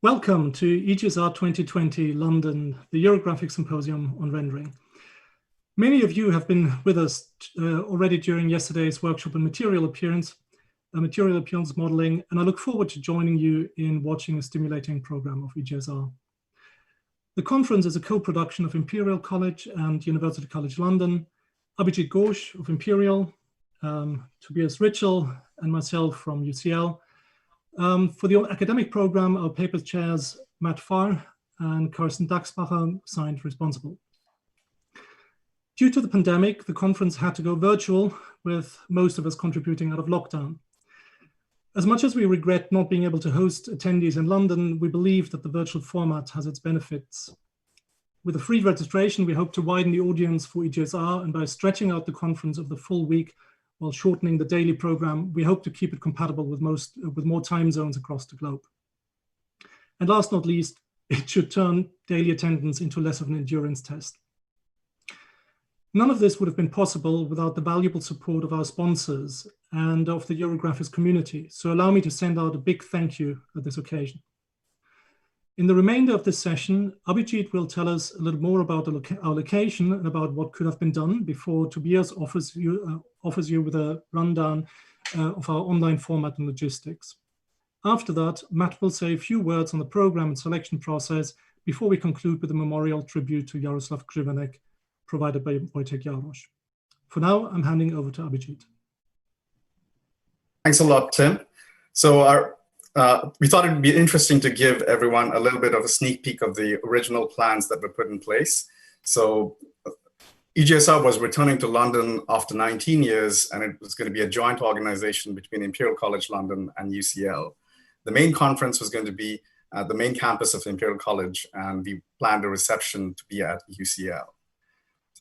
Welcome to EGSR 2020 London, the Eurographic Symposium on Rendering. Many of you have been with us already during yesterday's workshop on material appearance modeling, and I look forward to joining you in watching a stimulating program of EGSR. The conference is a co-production of Imperial College and University College London, Abhijit Ghosh of Imperial, Tobias Ritschel, and myself from UCL. For the academic program, our paper chairs Matt Farr and Carsten Daxbacher signed responsible. Due to the pandemic, the conference had to go virtual, with most of us contributing out of lockdown. As much as we regret not being able to host attendees in London, we believe that the virtual format has its benefits. With a free registration, we hope to widen the audience for EGSR, and by stretching out the conference of the full week while shortening the daily program, we hope to keep it compatible with more time zones across the globe. And last not least, it should turn daily attendance into less of an endurance test. None of this would have been possible without the valuable support of our sponsors and of the Eurographics community, so allow me to send out a big thank you at this occasion. In the remainder of this session, Abhijit will tell us a little more about our location and about what could have been done before Tobias offers you with a rundown of our online format and logistics. After that, Matt will say a few words on the program and selection process before we conclude with a memorial tribute to Jaroslav Krivanek, provided by Wojtek Jarosz. For now, I'm handing over to Abhijit. Thanks a lot, Tim. So we thought it would be interesting to give everyone a little bit of a sneak peek of the original plans that were put in place. So EGSR was returning to London after 19 years, and it was going to be a joint organization between Imperial College London and UCL. The main conference was going to be at the main campus of Imperial College, and we planned a reception to be at UCL.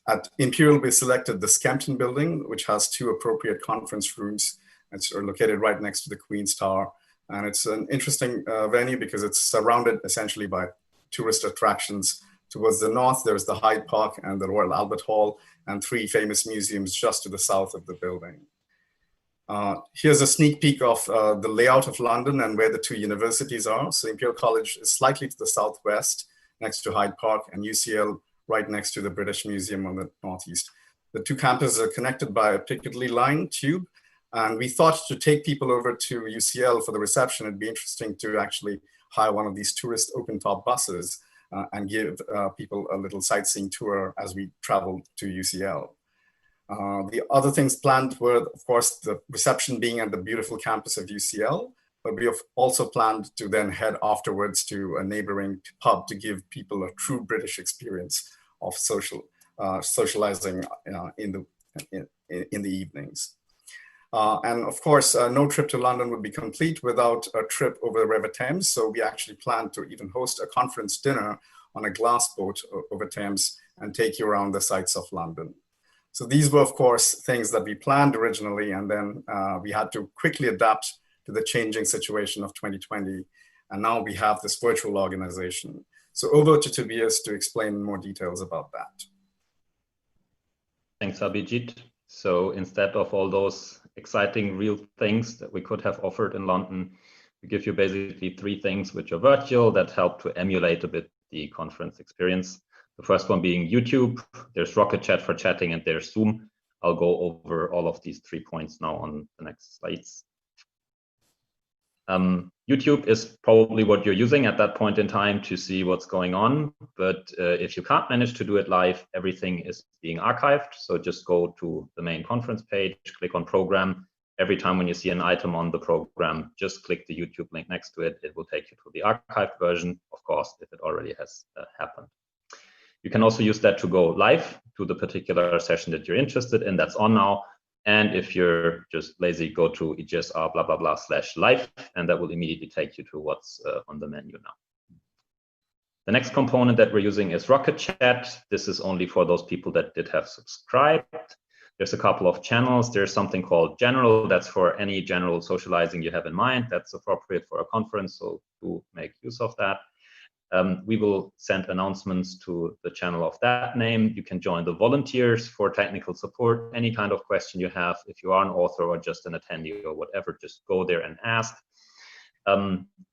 At Imperial, we selected the Skempton building, which has two appropriate conference rooms. It's located right next to the Queen's Tower. And it's an interesting venue because it's surrounded essentially by tourist attractions. Towards the north, there's the Hyde Park and the Royal Albert Hall, and three famous museums just to the south of the building. Here's a sneak peek of the layout of London and where the two universities are. So Imperial College is slightly to the southwest, next to Hyde Park, and UCL right next to the British Museum on the northeast. The two campuses are connected by a Piccadilly line tube. And we thought to take people over to UCL for the reception, it'd be interesting to actually hire one of these tourist open-top buses and give people a little sightseeing tour as we travel to UCL. The other things planned were, of course, the reception being at the beautiful campus of UCL, but we have also planned to then head afterwards to a neighboring pub to give people a true British experience of socializing in the evenings. And of course, no trip to London would be complete without a trip over the River Thames. So we actually planned to even host a conference dinner on a glass boat over Thames and take you around the sights of London. So these were, of course, things that we planned originally, and then we had to quickly adapt to the changing situation of 2020. And now we have this virtual organization. So over to Tobias to explain more details about that. Thanks, Abhijit. So instead of all those exciting real things that we could have offered in London, we give you basically three things which are virtual that help to emulate a bit the conference experience. The first one being YouTube. There's Rocket Chat for chatting, and there's Zoom. I'll go over all of these 3 points now on the next slides. YouTube is probably what you're using at that point in time to see what's going on. But if you can't manage to do it live, everything is being archived. So just go to the main conference page, click on program. Every time when you see an item on the program, just click the YouTube link next to it. It will take you to the archived version, of course, if it already has happened. You can also use that to go live to the particular session that you're interested in. That's on now. And if you're just lazy, go to EGSR blah, blah, blah /live, and that will immediately take you to what's on the menu now. The next component that we're using is Rocket Chat. This is only for those people that did have subscribed. There's a couple of channels. There's something called General. That's for any general socializing you have in mind. That's appropriate for a conference, so do make use of that. We will send announcements to the channel of that name. You can join the volunteers for technical support. Any kind of question you have, if you are an author or just an attendee or whatever, just go there and ask.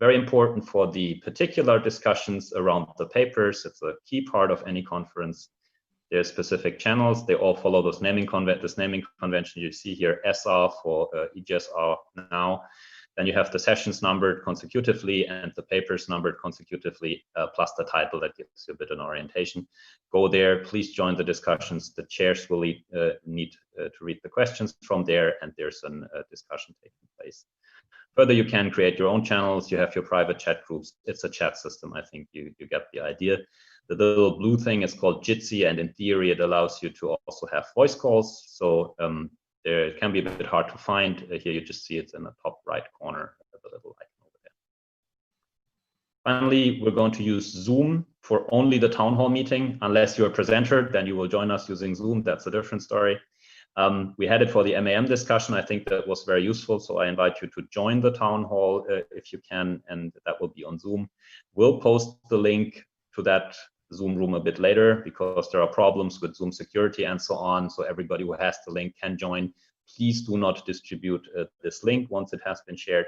Very important for the particular discussions around the papers. It's a key part of any conference. There's specific channels. They all follow this naming convention you see here, SR for EGSR now. Then you have the sessions numbered consecutively and the papers numbered consecutively, plus the title that gives you a bit of an orientation. Go there, please join the discussions. The chairs will need to read the questions from there, and there's a discussion taking place. Further, you can create your own channels. You have your private chat groups. It's a chat system. I think you get the idea. The little blue thing is called Jitsi, and in theory, it allows you to also have voice calls. So there, it can be a bit hard to find. Here you just see it in the top right corner, the little icon over there. Finally, we're going to use Zoom for only the town hall meeting. Unless you're a presenter, then you will join us using Zoom. That's a different story. We had it for the MAM discussion. I think that was very useful. So I invite you to join the town hall if you can, and that will be on Zoom. We'll post the link to that Zoom room a bit later because there are problems with Zoom security and so on. So everybody who has the link can join. Please do not distribute this link once it has been shared.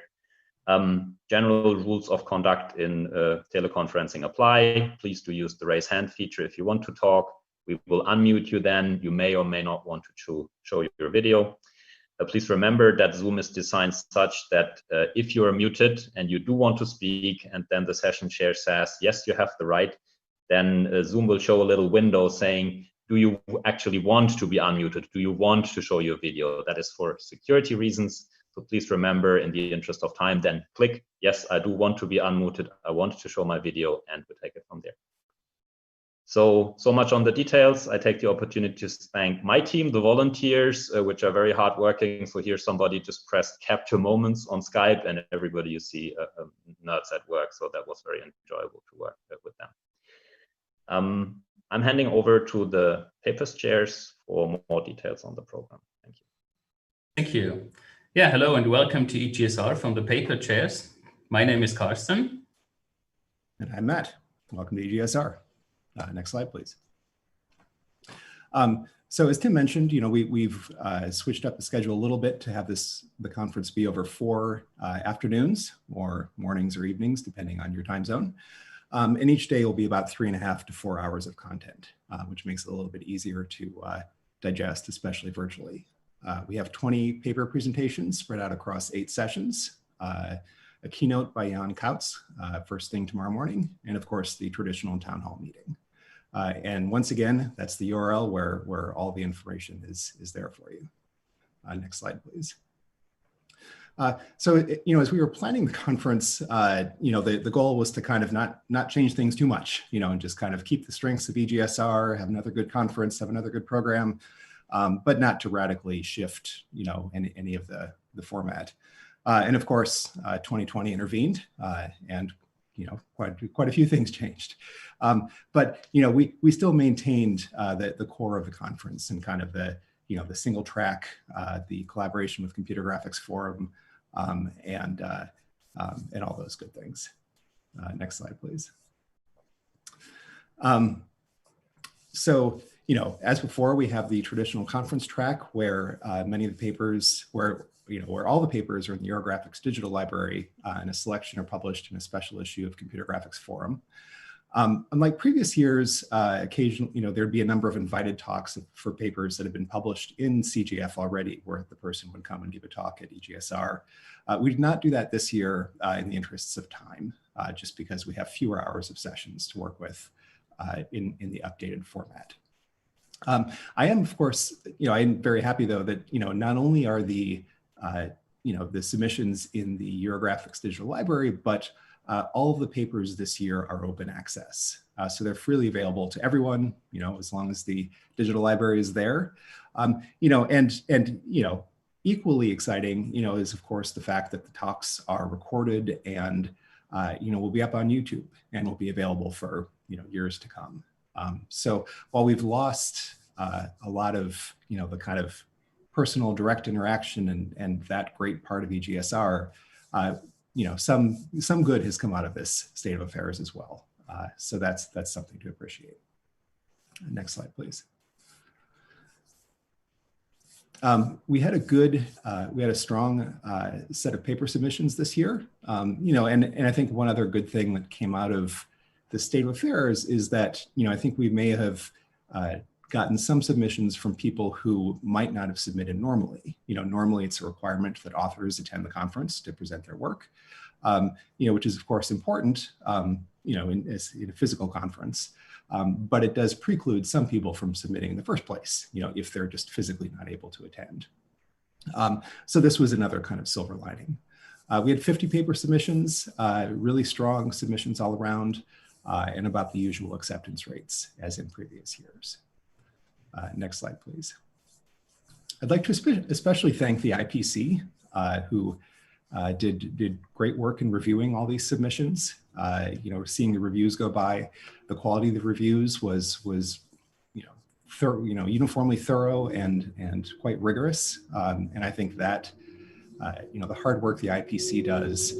General rules of conduct in teleconferencing apply. Please do use the raise hand feature if you want to talk. We will unmute you then. You may or may not want to show your video. Please remember that Zoom is designed such that if you are muted and you do want to speak and then the session chair says, yes, you have the right, then Zoom will show a little window saying, do you actually want to be unmuted? Do you want to show your video? That is for security reasons. So please remember, in the interest of time, then click, yes, I do want to be unmuted. I want to show my video, and we'll take it from there. So much on the details. I take the opportunity to thank my team, the volunteers, which are very hardworking. So here somebody just pressed capture moments on Skype, and everybody you see nerds at work. So that was very enjoyable to work with them. I'm handing over to the papers chairs for more details on the program. Thank you. Thank you. Yeah, hello and welcome to EGSR from the paper chairs. My name is Carsten. And I'm Matt. Welcome to EGSR. Next slide, please. So as Tim mentioned, we've switched up the schedule a little bit to have the conference be over 4 afternoons or mornings or evenings, depending on your time zone. And each day will be about 3.5 to 4 hours of content, which makes it a little bit easier to digest, especially virtually. We have 20 paper presentations spread out across 8 sessions, a keynote by Jan Kautz first thing tomorrow morning, and of course the traditional town hall meeting. And once again, that's the URL where all the information is there for you. Next slide, please. So as we were planning the conference, the goal was to kind of not change things too much, and just kind of keep the strengths of EGSR, have another good conference, have another good program, but not to radically shift, any of the format. And of course, 2020 intervened, and quite a few things changed. But we still maintained the core of the conference and kind of the single track, the collaboration with Computer Graphics Forum, and all those good things. Next slide, please. So as before, we have the traditional conference track where many of the papers, where all the papers are in the Eurographics Digital Library, and a selection are published in a special issue of Computer Graphics Forum. Unlike previous years, occasionally, there'd be a number of invited talks for papers that have been published in CGF already, where the person would come and give a talk at EGSR. We did not do that this year in the interests of time, just because we have fewer hours of sessions to work with in the updated format. I am, of course, I'm very happy though that, not only are the submissions in the Eurographics Digital Library, but all of the papers this year are open access. So they're freely available to everyone, as long as the digital library is there. And equally exciting, is of course the fact that the talks are recorded and, will be up on YouTube and will be available for, years to come. So while we've lost a lot of, the kind of personal direct interaction and that great part of EGSR, some good has come out of this state of affairs as well. So that's something to appreciate. Next slide, please. We had a strong set of paper submissions this year. And I think one other good thing that came out of the state of affairs is that, I think we may have gotten some submissions from people who might not have submitted normally. Normally it's a requirement that authors attend the conference to present their work, which is of course important, in a physical conference. But it does preclude some people from submitting in the first place, if they're just physically not able to attend. So this was another kind of silver lining. We had 50 paper submissions, really strong submissions all around, and about the usual acceptance rates as in previous years. Next slide, please. I'd like to especially thank the IPC, who did great work in reviewing all these submissions. Seeing the reviews go by, the quality of the reviews was uniformly thorough and quite rigorous. And I think that the hard work the IPC does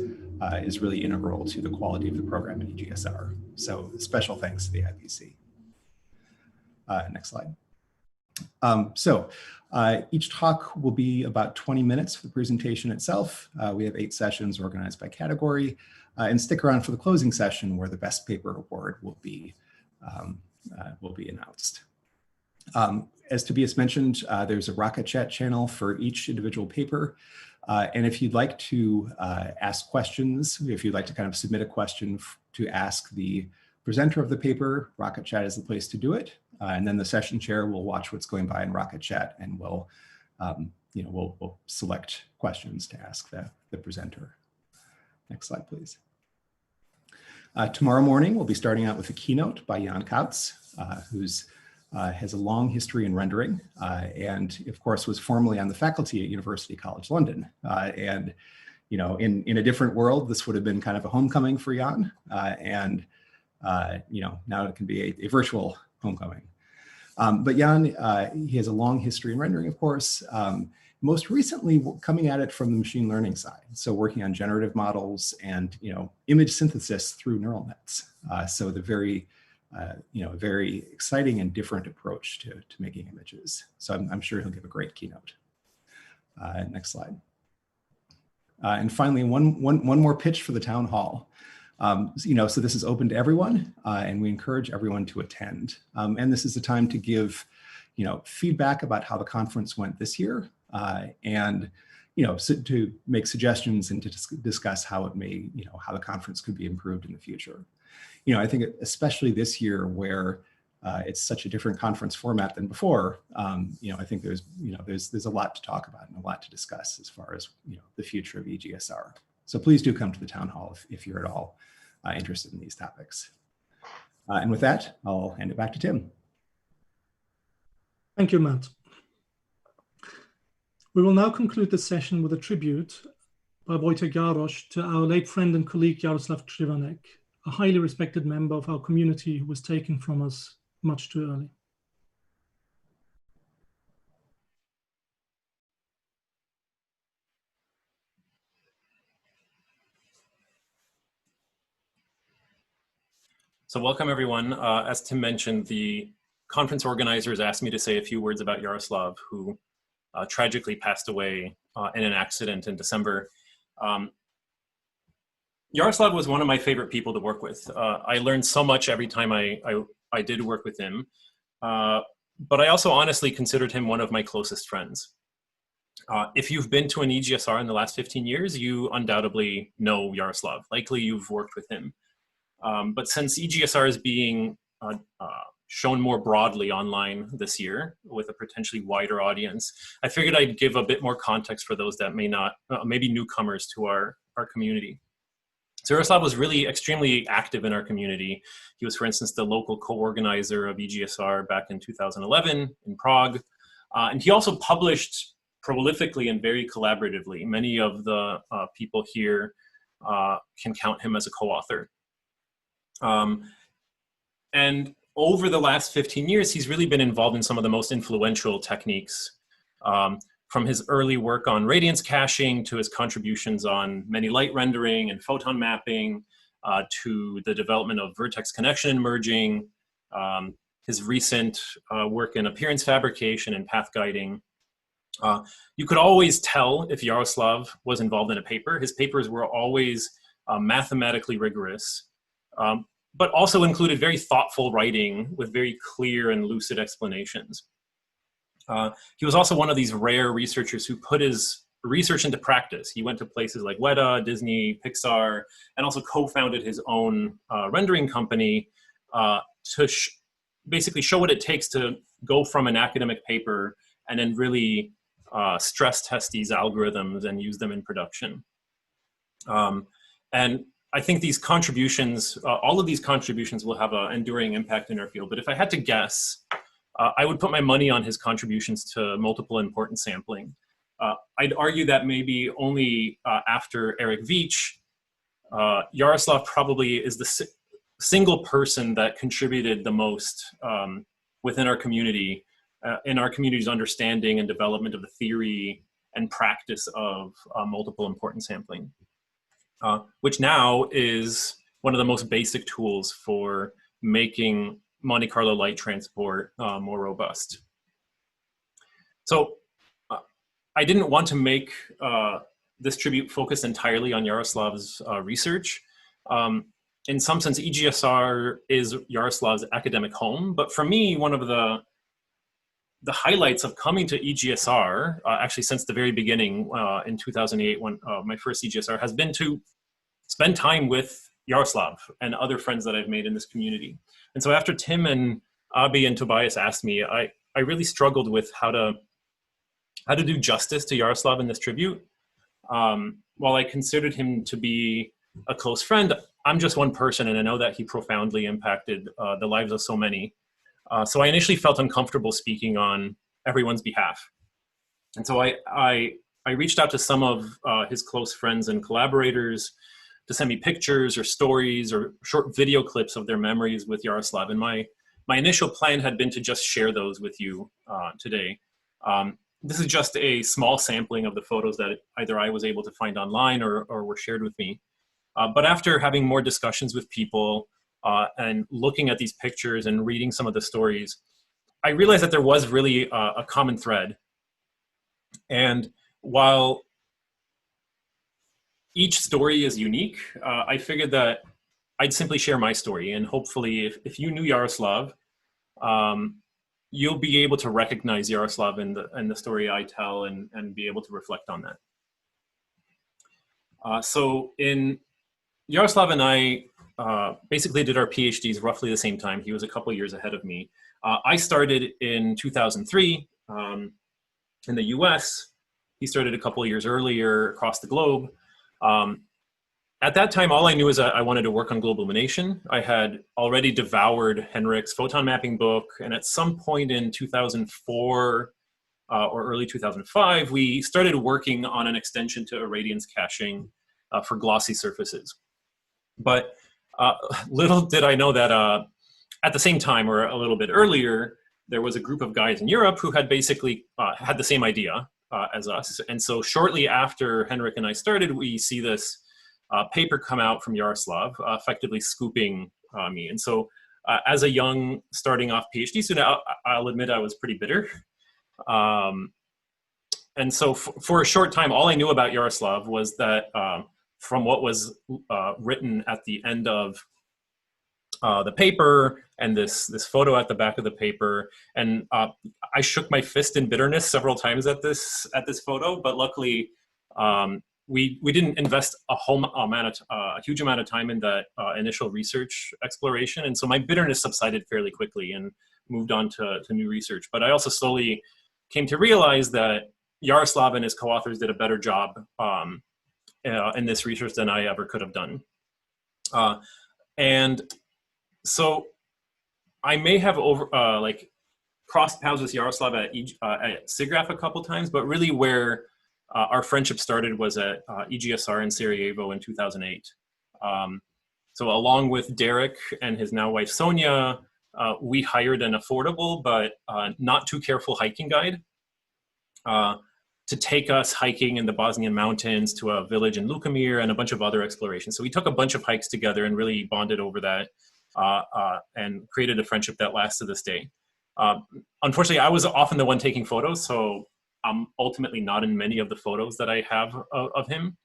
is really integral to the quality of the program in EGSR. So special thanks to the IPC. Next slide. Each talk will be about 20 minutes for the presentation itself. We have 8 sessions organized by category, and stick around for the closing session where the best paper award will be announced. As Tobias mentioned, there's a Rocket Chat channel for each individual paper. And if you'd like to ask questions, if you'd like to kind of submit a question to ask the presenter of the paper, Rocket Chat is the place to do it. And then the session chair will watch what's going by in Rocket Chat, and we'll select questions to ask the presenter. Next slide, please. Tomorrow morning, we'll be starting out with a keynote by Jan Kautz, who has a long history in rendering, and of course was formerly on the faculty at University College London. And in a different world, this would have been kind of a homecoming for Jan, now it can be a virtual homecoming. But Jan, he has a long history in rendering, of course, most recently coming at it from the machine learning side. So working on generative models and, image synthesis through neural nets. So the very exciting and different approach to making images. So I'm sure he'll give a great keynote. Next slide. And finally, one more pitch for the town hall. So this is open to everyone, and we encourage everyone to attend. And this is a time to give, feedback about how the conference went this year, and to make suggestions and to discuss how it may, how the conference could be improved in the future. I think especially this year where it's such a different conference format than before, I think there's a lot to talk about and a lot to discuss as far as, the future of EGSR. So please do come to the town hall if you're at all interested in these topics. And with that, I'll hand it back to Tim. Thank you, Matt. We will now conclude the session with a tribute by Wojtek Jarosz to our late friend and colleague Jaroslav Krzywanek, a highly respected member of our community who was taken from us much too early. So welcome everyone. As Tim mentioned, the conference organizers asked me to say a few words about Jaroslav, who tragically passed away in an accident in December. Jaroslav was one of my favorite people to work with. I learned so much every time I did work with him, but I also honestly considered him one of my closest friends. If you've been to an EGSR in the last 15 years, you undoubtedly know Jaroslav. Likely you've worked with him. But since EGSR is being shown more broadly online this year with a potentially wider audience, I figured I'd give a bit more context for those that may not, maybe newcomers to our community. So Jaroslav was really extremely active in our community. He was, for instance, the local co-organizer of EGSR back in 2011 in Prague. And he also published prolifically and very collaboratively. Many of the people here can count him as a co-author. And over the last 15 years, he's really been involved in some of the most influential techniques, from his early work on radiance caching to his contributions on many light rendering and photon mapping, to the development of vertex connection and merging, his recent work in appearance fabrication and path guiding. You could always tell if Yaroslav was involved in a paper. His papers were always mathematically rigorous, but also included very thoughtful writing with very clear and lucid explanations. He was also one of these rare researchers who put his research into practice. He went to places like Weta, Disney, Pixar, and also co-founded his own rendering company to basically show what it takes to go from an academic paper and then really stress test these algorithms and use them in production. And I think these contributions, all of these contributions will have an enduring impact in our field. But if I had to guess, I would put my money on his contributions to multiple importance sampling. I'd argue that maybe only after Eric Veach, Yaroslav probably is the single person that contributed the most within our community, in our community's understanding and development of the theory and practice of multiple importance sampling, which now is one of the most basic tools for making Monte Carlo light transport more robust. So I didn't want to make this tribute focus entirely on Yaroslav's research. In some sense, EGSR is Yaroslav's academic home, but for me, one of the highlights of coming to EGSR, actually since the very beginning in 2008, when my first EGSR, has been to spend time with Yaroslav and other friends that I've made in this community. And so after Tim and Abi and Tobias asked me, I really struggled with how to do justice to Yaroslav in this tribute. While I considered him to be a close friend, I'm just one person, and I know that he profoundly impacted the lives of so many. So I initially felt uncomfortable speaking on everyone's behalf. And so I reached out to some of his close friends and collaborators to send me pictures or stories or short video clips of their memories with Yaroslav. And my initial plan had been to just share those with you today. This is just a small sampling of the photos that either I was able to find online or were shared with me. But after having more discussions with people and looking at these pictures and reading some of the stories, I realized that there was really a common thread. And while each story is unique, I figured that I'd simply share my story. And hopefully, if you knew Yaroslav, you'll be able to recognize Yaroslav in the story I tell and be able to reflect on that. So Yaroslav and I basically did our PhDs roughly the same time. He was a couple years ahead of me. I started in 2003 in the US. He started a couple of years earlier across the globe. At that time, all I knew is that I wanted to work on global illumination. I had already devoured Henrik's photon mapping book, and at some point in 2004 or early 2005, we started working on an extension to irradiance caching for glossy surfaces. But little did I know that at the same time, or a little bit earlier, there was a group of guys in Europe who had basically had the same idea as us. And so shortly after Henrik and I started, we see this paper come out from Yaroslav, effectively scooping me. And so as a young starting off PhD student, I'll admit I was pretty bitter. And so for a short time, all I knew about Yaroslav was that from what was written at the end of the paper and this photo at the back of the paper, and I shook my fist in bitterness several times at this photo. But luckily, we didn't invest a huge amount of time in that initial research exploration, and so my bitterness subsided fairly quickly and moved on to new research. But I also slowly came to realize that Yaroslav and his co-authors did a better job in this research than I ever could have done. And so I may have crossed paths with Yaroslav at SIGGRAPH a couple times, but really where our friendship started was at EGSR in Sarajevo in 2008. So along with Derek and his now wife Sonia, we hired an affordable but not too careful hiking guide to take us hiking in the Bosnian mountains to a village in Lukamir and a bunch of other explorations. So we took a bunch of hikes together and really bonded over that and created a friendship that lasts to this day. Unfortunately, I was often the one taking photos, so I'm ultimately not in many of the photos that I have of him.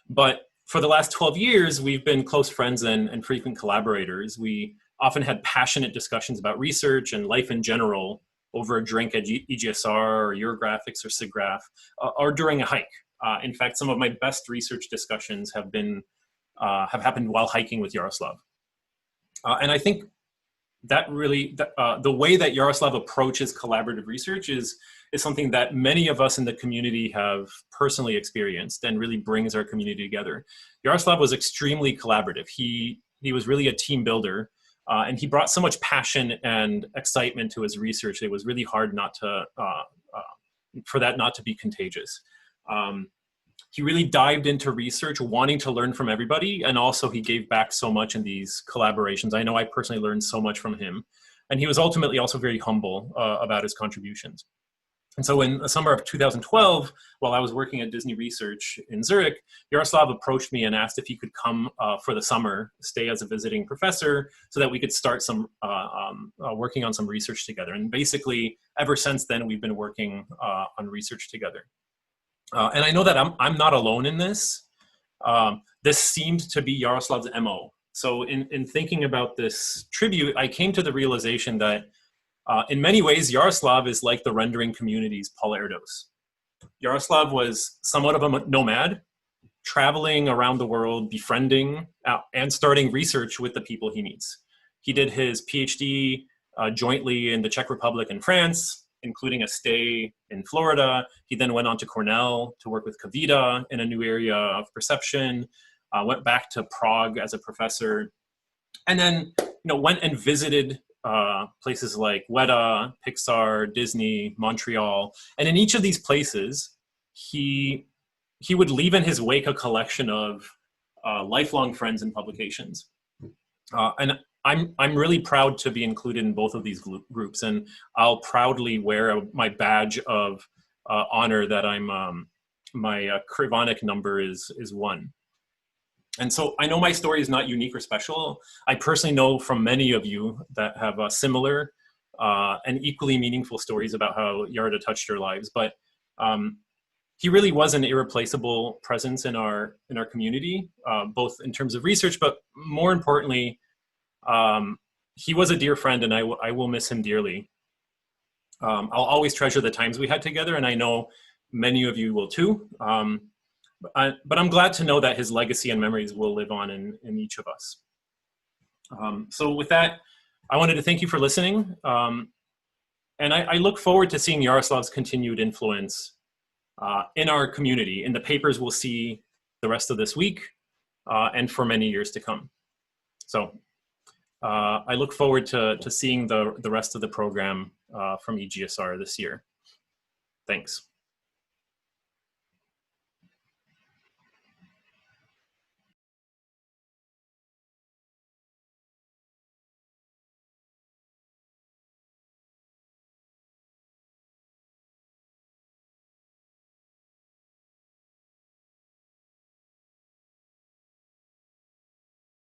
But for the last 12 years, we've been close friends and frequent collaborators. We often had passionate discussions about research and life in general over a drink at EGSR or Eurographics or SIGGRAPH, or during a hike. In fact, some of my best research discussions have happened while hiking with Yaroslav. And I think that really, the way that Yaroslav approaches collaborative research is something that many of us in the community have personally experienced and really brings our community together. Yaroslav was extremely collaborative. He was really a team builder, and he brought so much passion and excitement to his research. It was really hard not to, for that not to be contagious. He really dived into research, wanting to learn from everybody, and also he gave back so much in these collaborations. I know I personally learned so much from him, and he was ultimately also very humble about his contributions. And so in the summer of 2012, while I was working at Disney Research in Zurich, Yaroslav approached me and asked if he could come for the summer, stay as a visiting professor, so that we could start some working on some research together. And basically, ever since then, we've been working on research together. And I know that I'm not alone in this. This seemed to be Yaroslav's MO. So in thinking about this tribute, I came to the realization that in many ways, Yaroslav is like the rendering community's Paul Erdos. Yaroslav was somewhat of a nomad, traveling around the world, befriending and starting research with the people he meets. He did his PhD jointly in the Czech Republic and France, including a stay in Florida. He then went on to Cornell to work with Kavita in a new area of perception, went back to Prague as a professor, and then went and visited places like Weta, Pixar, Disney, Montreal. And in each of these places, he would leave in his wake a collection of lifelong friends and publications. And I'm really proud to be included in both of these groups, and I'll proudly wear my badge of honor that my Krivonic number is 1. And so I know my story is not unique or special. I personally know from many of you that have similar and equally meaningful stories about how Yarda touched your lives. But he really was an irreplaceable presence in our community, both in terms of research, but more importantly, he was a dear friend, and I will miss him dearly. I'll always treasure the times we had together, and I know many of you will too. But I'm glad to know that his legacy and memories will live on in each of us. So with that, I wanted to thank you for listening. And I look forward to seeing Yaroslav's continued influence in our community, in the papers we'll see the rest of this week and for many years to come. So I look forward to seeing the rest of the program from EGSR this year. Thanks.